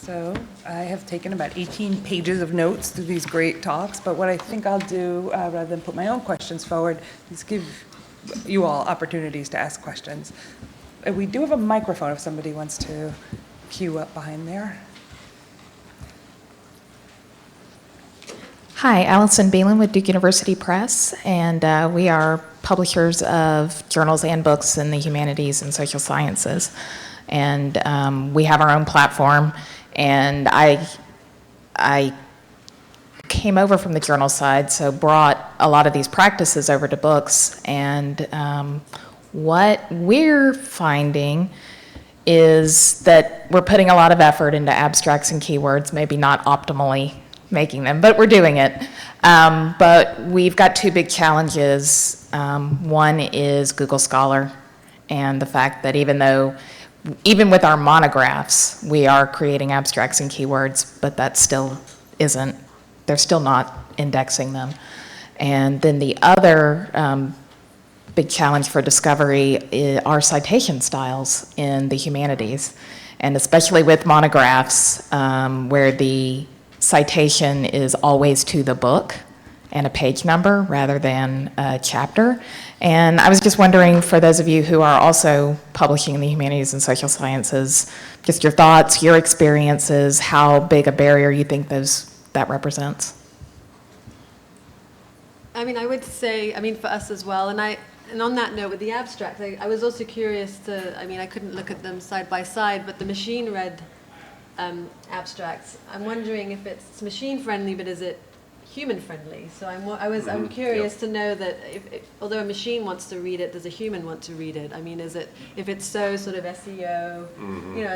So I have taken about 18 pages of notes through these great talks, but what I think I'll do, rather than put my own questions forward, is give you all opportunities to ask questions. We do have a microphone if somebody wants to queue up behind there. Hi, Allison Beelan with Duke University Press, and we are publishers of journals and books in the humanities and social sciences. And we have our own platform, and I came over from the journal side, so brought a lot of these practices over to books. And what we're finding is that we're putting a lot of effort into abstracts and keywords, maybe not optimally making them, but we're doing it. But we've got two big challenges. One is Google Scholar, and the fact that even with our monographs, we are creating abstracts and keywords, but that still isn't, they're still not indexing them. And then the other big challenge for discovery are citation styles in the humanities, and especially with monographs, where the citation is always to the book and a page number rather than a chapter. And I was just wondering, for those of you who are also publishing in the humanities and social sciences, just your thoughts, your experiences, how big a barrier you think that represents. I mean, I would say, for us as well, and on that note, with the abstract, I was also curious I couldn't look at them side by side, but the machine-read abstracts, I'm wondering if it's machine-friendly, but is it human-friendly? So I'm curious to know that if although a machine wants to read it, does a human want to read it? I mean, if it's so sort of SEO,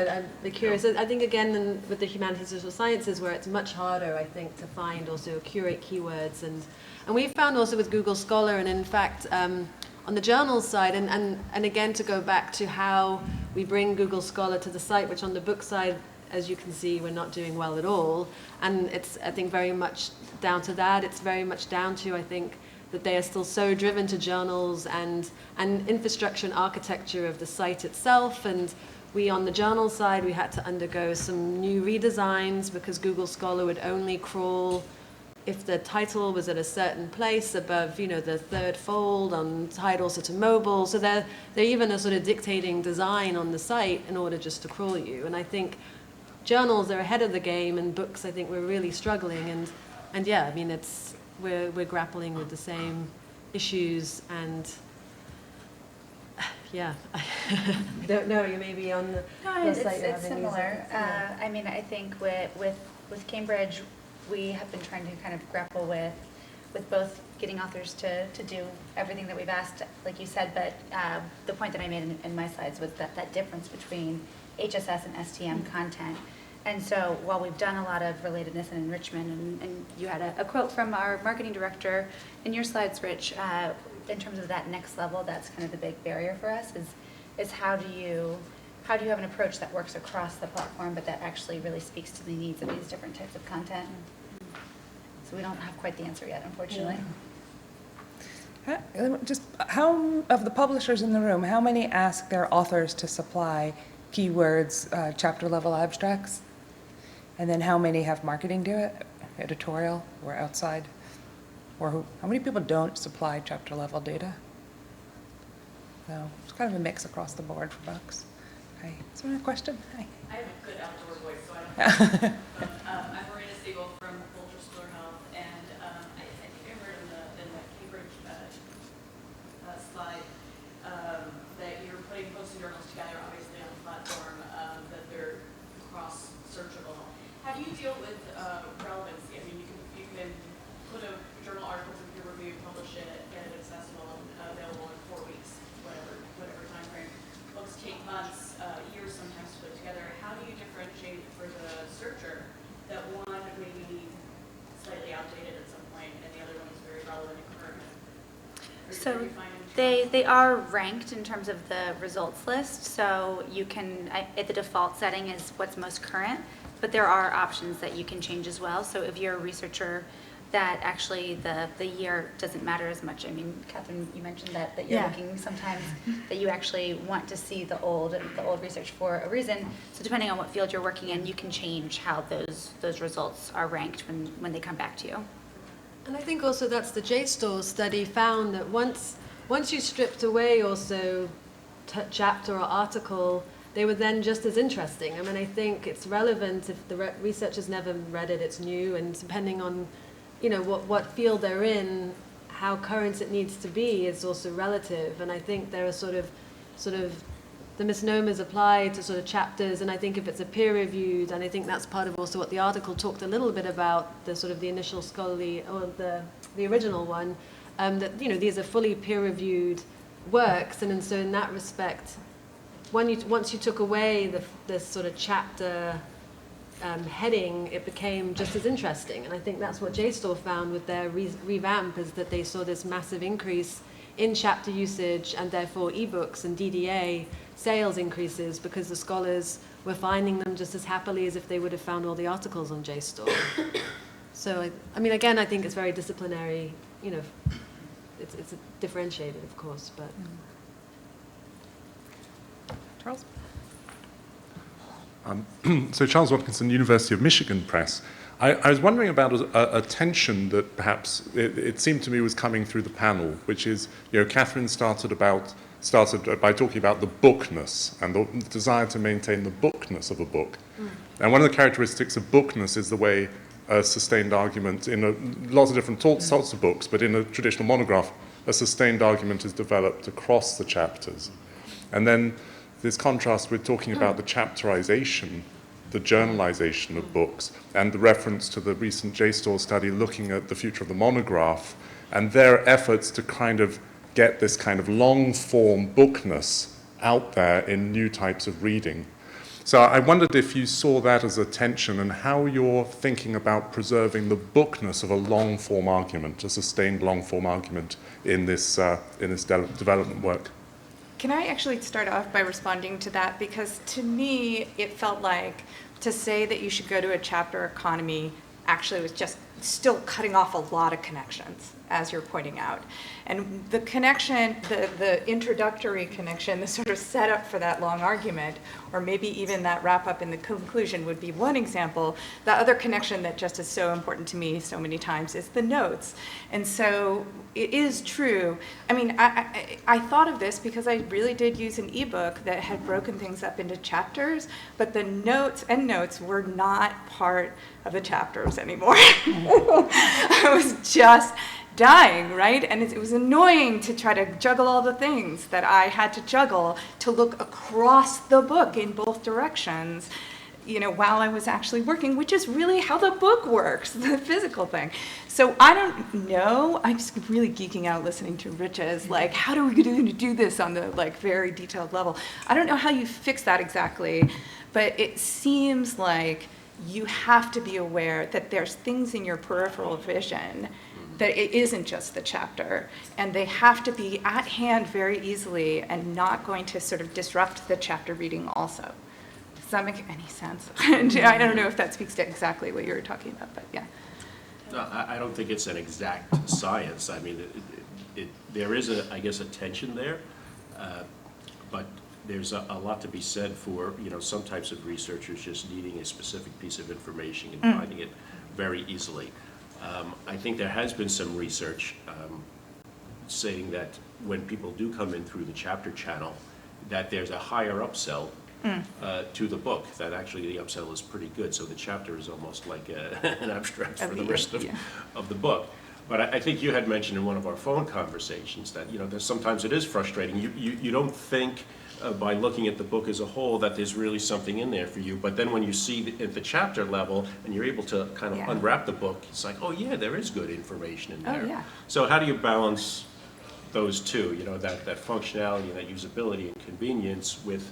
I'd be curious. I think, again, with the humanities and social sciences, where it's much harder, I think, to find also curate keywords. And we found also with Google Scholar, and in fact, on the journal side, and again, to go back to how we bring Google Scholar to the site, which on the book side, as you can see, we're not doing well at all. And it's, I think, very much down to that. It's very much down to, I think, that they are still so driven to journals and infrastructure and architecture of the site itself. And we, on the journal side, we had to undergo some new redesigns because Google Scholar would only crawl if the title was at a certain place above, the third fold on titles to mobile. So they're even a sort of dictating design on the site in order just to crawl you. And I think journals are ahead of the game, and books, I think, we're really struggling. And yeah, we're grappling with the same issues, and yeah, I don't know. You may be on the site. It's similar. I think with Cambridge, we have been trying to kind of grapple with both getting authors to do everything that we've asked, like you said, but the point that I made in my slides was that difference between HSS and STM content. And so while we've done a lot of relatedness and enrichment, and you had a quote from our marketing director in your slides, Rich, in terms of that next level, that's kind of the big barrier for us is how do you have an approach that works across the platform, but that actually really speaks to the needs of these different types of content. So we don't have quite the answer yet, unfortunately. Just how, of the publishers in the room, how many ask their authors to supply keywords, chapter level abstracts? And then how many have marketing do it, editorial or outside? Or how many people don't supply chapter level data? So it's kind of a mix across the board for books. Hi, is there a question? Hi. I have a good outdoor voice, so I don't know. I'm Marina Siegel from Folger School Health, and I think I heard in the Cambridge slide that you're putting books and journals together, obviously on a platform that they're cross-searchable. How do you deal with relevancy? I mean, you can put a journal article through peer review, publish it, get it accessible and available in 4 weeks, whatever time frame. Books take months, years sometimes to put together. How do you differentiate for the searcher that one may be slightly outdated at some point and the other one is very relevant and current? So they are ranked in terms of the results list. So you can, at the default setting is what's most current, but there are options that you can change as well. So if you're a researcher that actually the year doesn't matter as much. I mean, Catherine, you mentioned that you're Yeah. looking sometimes that you actually want to see the old research for a reason. So depending on what field you're working in, you can change how those results are ranked when they come back to you. And I think also that's the JSTOR study found that once you stripped away also chapter or article, they were then just as interesting. I mean, I think it's relevant if the research has never read it, it's new, and depending on, what field they're in, how current it needs to be is also relative. And I think there are sort of the misnomers applied to sort of chapters, and I think if it's a peer-reviewed, and I think that's part of also what the article talked a little bit about, the sort of the initial scholarly, or the original one, that, these are fully peer-reviewed works, and so in that respect, once you took away this sort of chapter heading, it became just as interesting. And I think that's what JSTOR found with their revamp, is that they saw this massive increase in chapter usage, and therefore ebooks and DDA sales increases, because the scholars were finding them just as happily as if they would have found all the articles on JSTOR. So, I mean, again, I think it's very disciplinary, it's differentiated, of course, but... Charles? So Charles Watkinson, University of Michigan Press. I was wondering about a tension that perhaps it seemed to me was coming through the panel, which is, Catherine started by talking about the bookness and the desire to maintain the bookness of a book. And one of the characteristics of bookness is the way a sustained argument in lots of different sorts of books, but in a traditional monograph, a sustained argument is developed across the chapters. And then this contrast with talking about the chapterization, the journalization of books, and the reference to the recent JSTOR study looking at the future of the monograph, and their efforts to kind of get this kind of long-form bookness out there in new types of reading. So I wondered if you saw that as a tension, and how you're thinking about preserving the bookness of a long-form argument, a sustained long-form argument in this development work. Can I actually start off by responding to that? Because to me, it felt like to say that you should go to a chapter economy actually was just still cutting off a lot of connections, as you're pointing out. And the connection, the introductory connection, the sort of setup for that long argument, or maybe even that wrap up in the conclusion would be one example. The other connection that just is so important to me so many times is the notes. And so it is true. I mean, I thought of this because I really did use an ebook that had broken things up into chapters, but the endnotes were not part of the chapters anymore. I was just dying, right? And it was annoying to try to juggle all the things that I had to juggle to look across the book in both directions, while I was actually working, which is really how the book works, the physical thing. So I don't know. I'm just really geeking out listening to Rich's, like, how are we going to do this on the very detailed level? I don't know how you fix that exactly, but it seems like you have to be aware that there's things in your peripheral vision that it isn't just the chapter, and they have to be at hand very easily and not going to sort of disrupt the chapter reading also. Does that make any sense? I don't know if that speaks to exactly what you were talking about, but yeah. No, I don't think it's an exact science. I mean, there is, I guess, a tension there, but there's a lot to be said for, some types of researchers just needing a specific piece of information and finding it very easily. I think there has been some research saying that when people do come in through the chapter channel, that there's a higher upsell to the book, that actually the upsell is pretty good. So the chapter is almost like an abstract for the rest of the book. But I think you had mentioned in one of our phone conversations that, that sometimes it is frustrating. You don't think by looking at the book as a whole that there's really something in there for you. But then when you see at the chapter level and you're able to kind of unwrap the book, it's like, oh yeah, there is good information in there. Oh, yeah. So how do you balance those two, that functionality and that usability and convenience with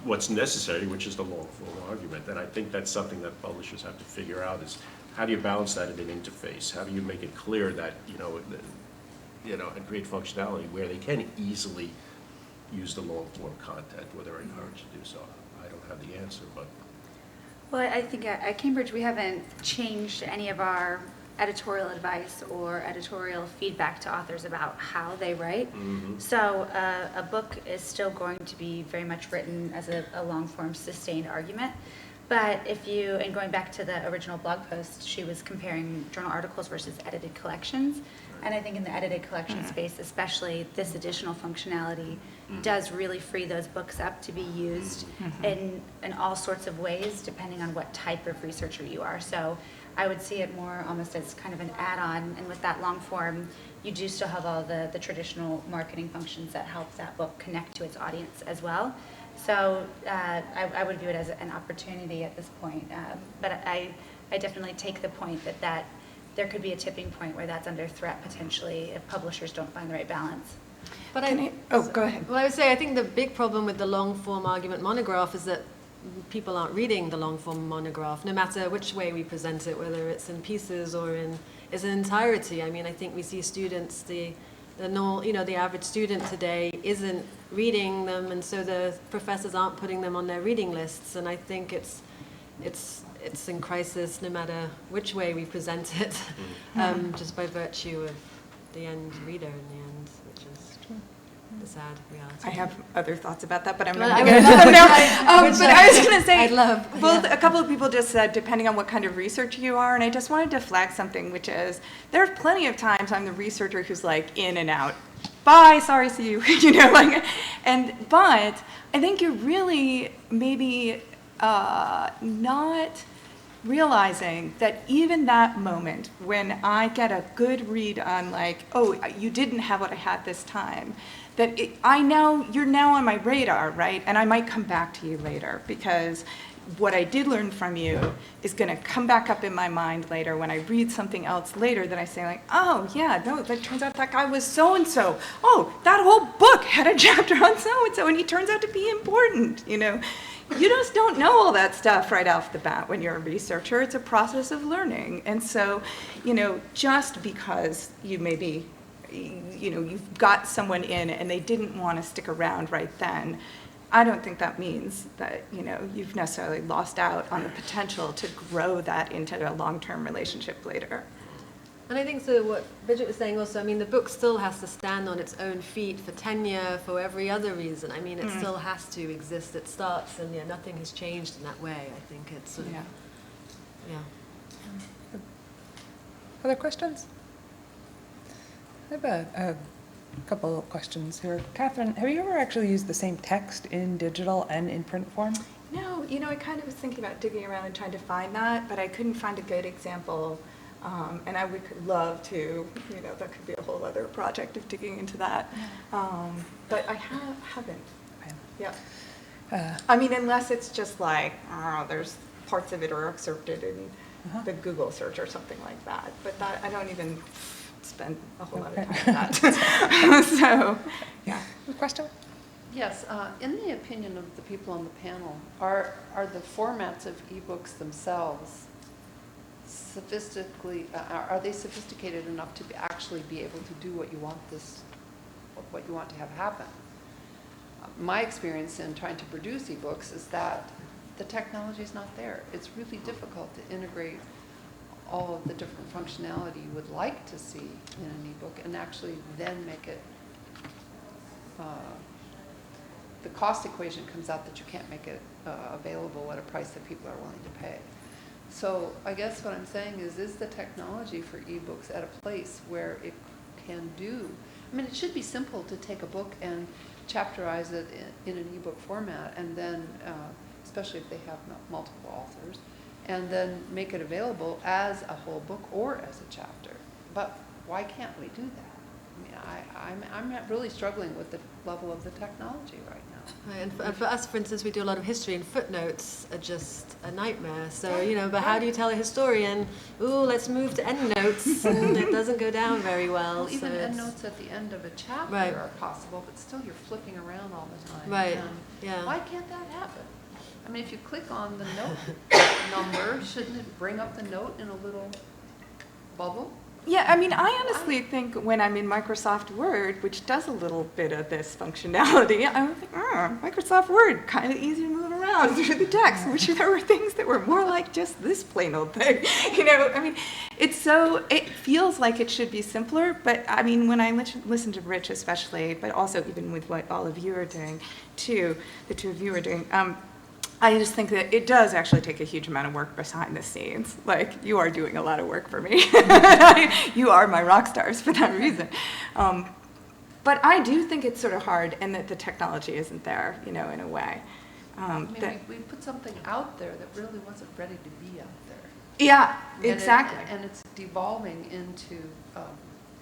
what's necessary, which is the long-form argument? And I think that's something that publishers have to figure out, is how do you balance that in an interface? How do you make it clear that, and create functionality where they can easily use the long-form content, where they're encouraged to do so? I don't have the answer, but... Well, I think at Cambridge we haven't changed any of our editorial advice or editorial feedback to authors about how they write. So a book is still going to be very much written as a long-form sustained argument. But if you, and going back to the original blog post, she was comparing journal articles versus edited collections. And I think in the edited collection space, especially, this additional functionality does really free those books up to be used in all sorts of ways, depending on what type of researcher you are. So I would see it more almost as kind of an add-on, and with that long form, you do still have all the traditional marketing functions that help that book connect to its audience as well. So I would view it as an opportunity at this point. But I definitely take the point that there could be a tipping point where that's under threat potentially if publishers don't find the right balance. But Go ahead. Well, I would say I think the big problem with the long form argument monograph is that people aren't reading the long form monograph, no matter which way we present it, whether it's in pieces or in its entirety. I mean, I think we see students, the average student today isn't reading them, and so the professors aren't putting them on their reading lists. And I think it's in crisis no matter which way we present it, just by virtue of the end reader in the end, which is the sad reality. I have other thoughts about that, but I'm Well, not I going would to. love- But I was going to say, I'd love- well, yeah. a couple of people just said, depending on what kind of researcher you are, and I just wanted to flag something, which is, there's plenty of times I'm the researcher who's like in and out. Bye, sorry, see you, but I think you're really maybe not realizing that even that moment when I get a good read on like, oh, you didn't have what I had this time, that you're now on my radar, right? And I might come back to you later because what I did learn from you is going to come back up in my mind later when I read something else later that I say like, oh yeah, no, that turns out that guy was so-and-so. Oh, that whole book had a chapter on so-and-so and he turns out to be important, You just don't know all that stuff right off the bat when you're a researcher. It's a process of learning. And so, just because you maybe, you've got someone in and they didn't want to stick around right then, I don't think that means that, you've necessarily lost out on the potential to grow that into a long-term relationship later. And I think so what Bridget was saying also, I mean, the book still has to stand on its own feet for tenure, for every other reason. I mean, it still has to exist. It starts, and nothing has changed in that way. I think it's sort of, Other questions? I have a couple of questions here. Catherine, have you ever actually used the same text in digital and in print form? No, I kind of was thinking about digging around and trying to find that, but I couldn't find a good example. And I would love to, that could be a whole other project of digging into that. But I haven't. Yeah. I mean, unless it's just like, there's parts of it are excerpted in the Google search or something like that. But that, I don't even spend a whole lot of time on that. So, yeah. Question? Yes, in the opinion of the people on the panel, are the formats of ebooks themselves are they sophisticated enough to actually be able to do what you want to have happen? My experience in trying to produce ebooks is that the technology is not there. It's really difficult to integrate all of the different functionality you would like to see in an ebook and actually then make it, the cost equation comes out that you can't make it available at a price that people are willing to pay. So I guess what I'm saying is the technology for ebooks at a place where it can do, I mean, it should be simple to take a book and chapterize it in an ebook format and then, especially if they have multiple authors, and then make it available as a whole book or as a chapter. But why can't we do that? I mean, I'm really struggling with the level of the technology right now. Right, and for us, for instance, we do a lot of history, and footnotes are just a nightmare. So, but how do you tell a historian, ooh, let's move to endnotes, and it doesn't go down very well. Well, even so endnotes at the end of a chapter Right. are possible, but still you're flipping around all the time. Right, And yeah. why can't that happen? I mean, if you click on the note number, shouldn't it bring up the note in a little bubble? Yeah, I mean, I honestly think when I'm in Microsoft Word, which does a little bit of this functionality, I'm like, Microsoft Word, kind of easy to move around. around through the text, which there were things that were more like just this plain old thing. I mean, it feels like it should be simpler, but I mean, when I listen to Rich especially, but also even with what all of you are doing too, the two of you are doing, I just think that it does actually take a huge amount of work behind the scenes. Like, you are doing a lot of work for me. You are my rock stars for that reason. But I do think it's sort of hard and that the technology isn't there, in a way. I mean, we put something out there that really wasn't ready to be out there. Yeah, And exactly. and it's devolving into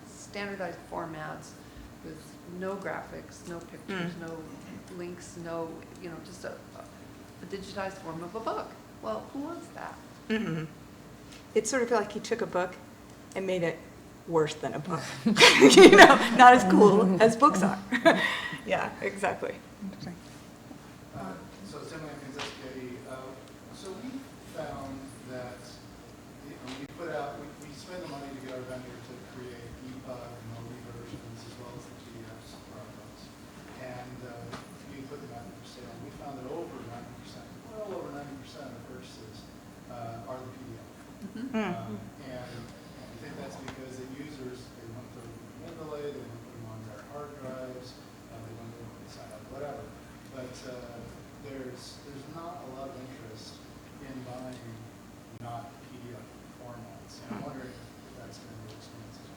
standardized formats with no graphics, no pictures, no links, no, just a digitized form of a book. Well, who wants that? Mm-hmm. It's sort of like he took a book and made it worse than a book. Not as cool as books are. Yeah, exactly. So Tim Kanziski, so we found that we spend the money to get our vendor to create EPUB and OE versions as well as the PDFs for our books. And we put them out for sale. We found that over 90%, well over 90% of purchases are the PDF. And we think that's because the users, they want to emulate, they want to put them on their hard drives, they want to sign up, whatever. But there's not a lot of interest in buying not PDF formats. And I'm wondering if that's been your experience as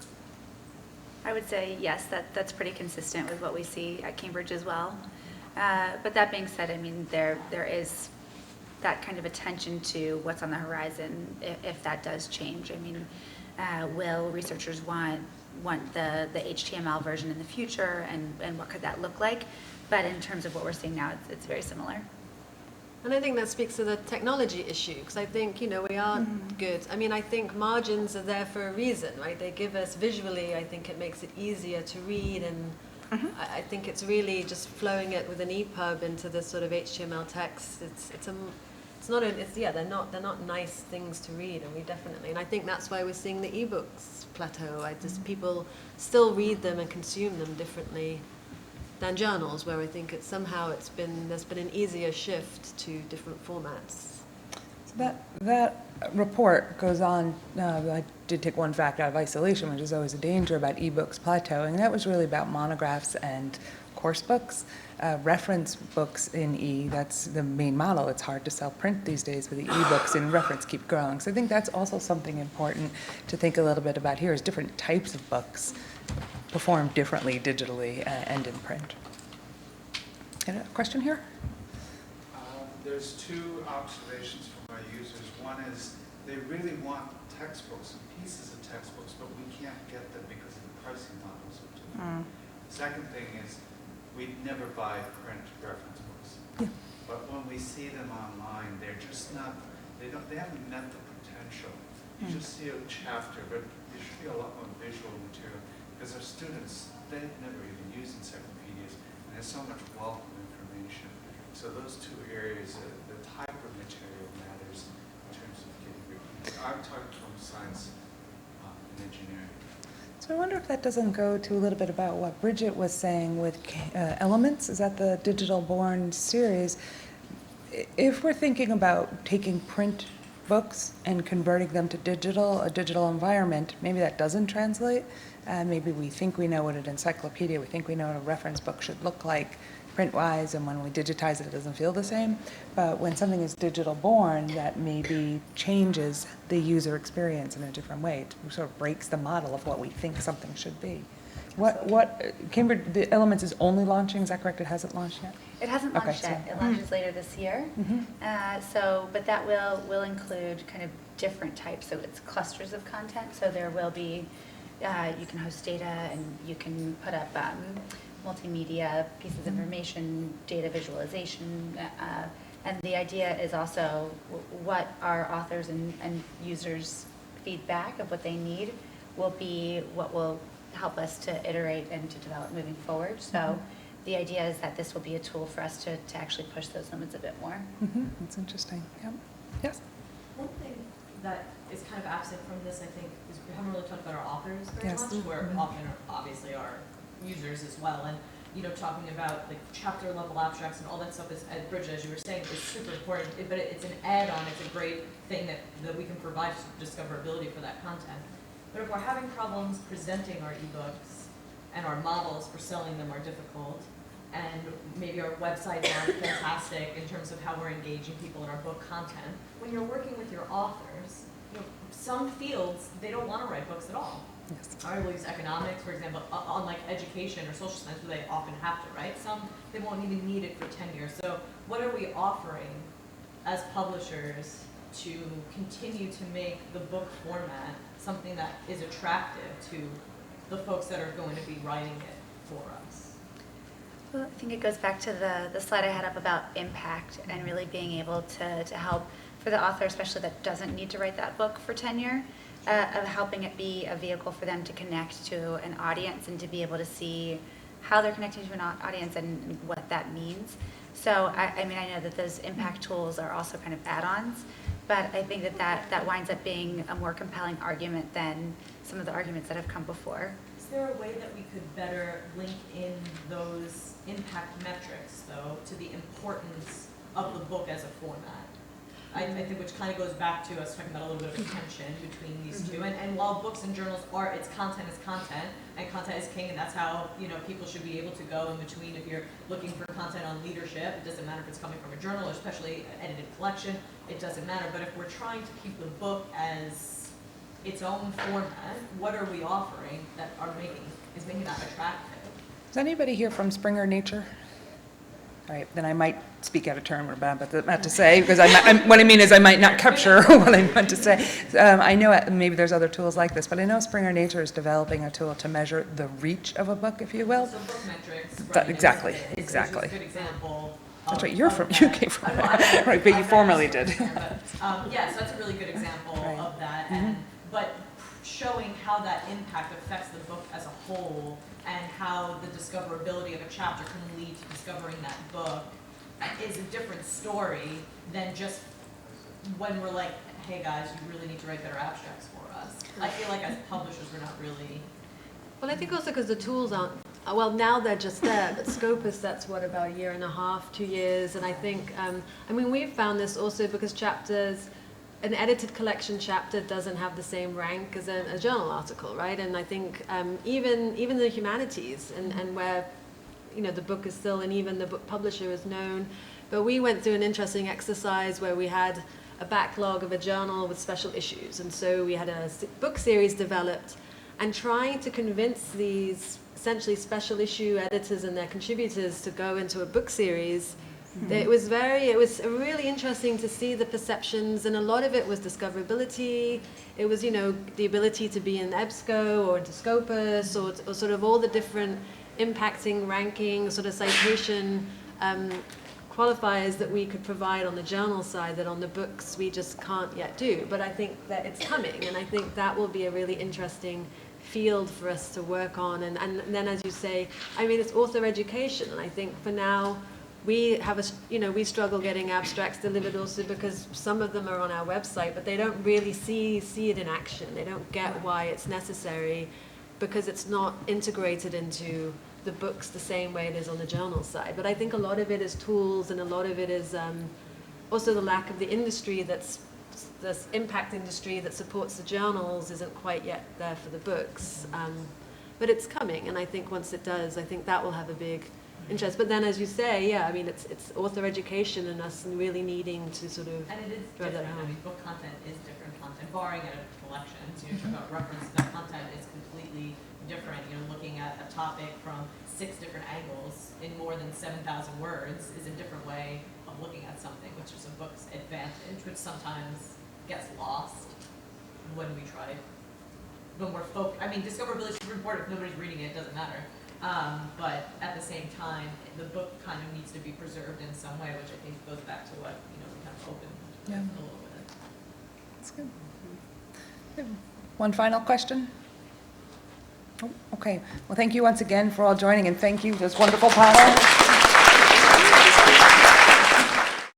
well. I would say yes, that's pretty consistent with what we see at Cambridge as well. But that being said, I mean, there is that kind of attention to what's on the horizon if that does change. I mean, will researchers want the HTML version in the future, and what could that look like? But in terms of what we're seeing now, it's very similar. And I think that speaks to the technology issue, because I think, we are good. I mean, I think margins are there for a reason, right? They give us visually, I think it makes it easier to read, and I think it's really just flowing it with an EPUB into this sort of HTML text. They're not nice things to read, and and I think that's why we're seeing the ebooks plateau. People still read them and consume them differently than journals, where I think there's been an easier shift to different formats. So that report goes on, I did take one fact out of isolation, which is always a danger about ebooks plateauing, and that was really about monographs and course books. Reference books in that's the main model. It's hard to sell print these days, but the ebooks in reference keep growing. So I think that's also something important to think a little bit about here, is different types of books perform differently digitally and in print. Got a question here? There's two observations from our users. One is they really want textbooks and pieces of textbooks, but we can't get them because of the pricing models are different. The second thing is we never buy print reference books. Yeah. But when we see them online, they're just not, they haven't met the potential. You just see a chapter, but there should be a lot more visual material, because our students, they've never even used encyclopedias, and there's so much wealth of information. So those two areas, the type of material matters in terms of getting reviewed. I'm talking from science and engineering. So I wonder if that doesn't go to a little bit about what Bridget was saying with Elements. Is that the Digital Born series? If we're thinking about taking print books and converting them to a digital environment, maybe that doesn't translate. Maybe we think we know what an encyclopedia, we think we know what a reference book should look like print-wise, and when we digitize it, it doesn't feel the same. But when something is digital born, that maybe changes the user experience in a different way. It sort of breaks the model of what we think something should be. Cambridge, the Elements is only launching, is that correct? It hasn't launched yet? It hasn't Okay, launched yet. It launches later this year. But that will include kind of different types. So it's clusters of content. So there will be, you can host data, and you can put up multimedia pieces of information, data visualization. And the idea is also what our authors and users' feedback of what they need will be what will help us to iterate and to develop moving forward. So the idea is that this will be a tool for us to actually push those limits a bit more. That's interesting. Yep. Yes? One thing that is kind of absent from this, I think, is we haven't really talked about our authors very Yes. much, who are often obviously our users as well. And talking about like chapter level abstracts and all that stuff is, Bridget, as you were saying, is super important, but it's an add-on, it's a great thing that we can provide discoverability for that content. But if we're having problems presenting our ebooks and our models for selling them are difficult, and maybe our websites aren't fantastic in terms of how we're engaging people in our book content, when you're working with your authors, some fields, they don't want to write books at all. Yes. I will use economics, for example, on like education or social science, where they often have to, right? Some, they won't even need it for tenure. So what are we offering as publishers to continue to make the book format something that is attractive to the folks that are going to be writing it for us? Well, I think it goes back to the slide I had up about impact and really being able to help for the author, especially that doesn't need to write that book for tenure, of helping it be a vehicle for them to connect to an audience and to be able to see how they're connecting to an audience and what that means. So, I mean, I know that those impact tools are also kind of add-ons, but I think that winds up being a more compelling argument than some of the arguments that have come before. Is there a way that we could better link in those impact metrics, though, to the importance of the book as a format? I think which kind of goes back to us talking about a little bit of a tension between these two. And while books and journals are, it's content is content, and content is king, and that's how people should be able to go in between. If you're looking for content on leadership, it doesn't matter if it's coming from a journal, or especially an edited collection, it doesn't matter. But if we're trying to keep the book as its own format, what are we offering that is making that attractive? Is anybody here from Springer Nature? All right, then I might speak out of turn, we're bad about that to say, because what I mean is I might not capture what I meant to say. I know maybe there's other tools like this, but I know Springer Nature is developing a tool to measure the reach of a book, if you will. So book metrics, That- right, exactly, is exactly. a good example. That's right, of- you're of from, that. you came from, right, but you formerly did. Yeah, so that's a really good example Right. of that, but showing how that impact affects the book as a whole, and how the discoverability of a chapter can lead to discovering that book is a different story than just when we're like, hey guys, you really need to write better abstracts for us. I feel like as publishers, we're not really. Well, I think also because the tools aren't, well, now they're just there, but Scopus, that's what, about a year and a half, 2 years, and I think, I mean, we've found this also because chapters, an edited collection chapter doesn't have the same rank as a journal article, right? And I think even the humanities and where, the book is still, and even the book publisher is known, but we went through an interesting exercise where we had a backlog of a journal with special issues, and so we had a book series developed, and trying to convince these essentially special issue editors and their contributors to go into a book series. It was really interesting to see the perceptions, and a lot of it was discoverability. It was, the ability to be in EBSCO or into Scopus or sort of all the different impacting, ranking, sort of citation qualifiers that we could provide on the journal side that on the books we just can't yet do. But I think that it's coming, and I think that will be a really interesting field for us to work on. And then, as you say, I mean, it's author education, and I think for now, we have we struggle getting abstracts delivered also because some of them are on our website, but they don't really see it in action. They don't get why it's necessary because it's not integrated into the books the same way it is on the journal side. But I think a lot of it is tools, and a lot of it is also the lack of the industry this impact industry that supports the journals isn't quite yet there for the books. But it's coming, and I think once it does, I think that will have a big interest. But then, as you say, yeah, I mean, it's author education and us really needing to sort of And it is drive that different. I home. mean, book content is different content, barring at a collection. So you're talking about reference, that content is completely different. Looking at a topic from 6 different angles in more than 7,000 words is a different way of looking at something, which is a book's advantage, which sometimes gets lost when we try. When we're I mean, discoverability is super important. If nobody's reading it, it doesn't matter. But at the same time, the book kind of needs to be preserved in some way, which I think goes back to what we kind of opened Yeah. a little bit. That's good. One final question? Oh, okay. Well, thank you once again for all joining, and thank you, this wonderful panel.